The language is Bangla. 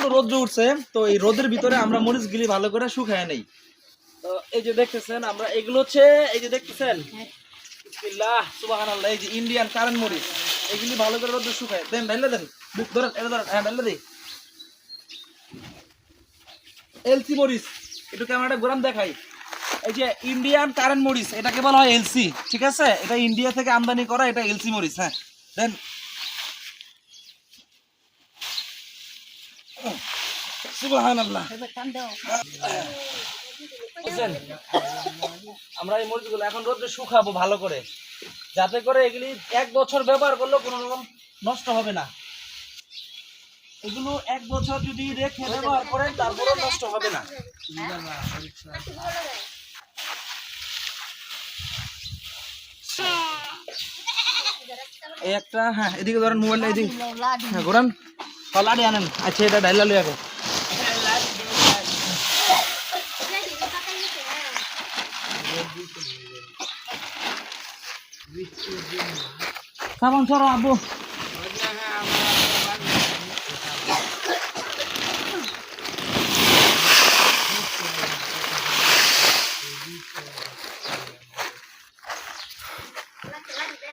প্রচন্ড রোদ্র উঠছে, তো এই রোদের ভিতরে আমরা মরিচগুলি ভালো করে শুকায় নেই। তো এই যে দেখতেছেন আমরা এগুলো হচ্ছে, এই যে দেখতেছেন বিসমিল্লাহ সুবহানাল্লাহ, এই যে ইন্ডিয়ান কারেন্ট মরিচ, এগুলি ভালো করে রোদ্র শুকায় দেন। ঢাইলে দেন, বুক ধরেন, এটা ধরেন, হ্যাঁ ঢাইলে দেই। এলসি মরিচ, একটু ক্যামেরাটা ঘুরান দেখাই। এই যে ইন্ডিয়ান কারেন্ট মরিচ, এটাকে বলা হয় এলসি, ঠিক আছে? এটা ইন্ডিয়া থেকে আমদানি করা, এটা এলসি মরিচ। হ্যাঁ দেন। সুবহানাল্লাহ। বুঝছেন? আমরা এই মরিচগুলো এখন রোদে শুকাবো ভালো করে, যাতে করে এগুলি 1 বছর ব্যবহার করলেও কোনো রকম নষ্ট হবে না। এগুলো 1 বছর যদি রেখে ব্যবহার করেন তারপরেও নষ্ট হবে না। এই একটা, হ্যাঁ এদিকে ধরেন, মোবাইলটা এদিকে, হ্যাঁ ঘোরান, লাড়ি আনেন। আচ্ছা এটা ডাইলা লই আগে। সাবান সরো আব্বু।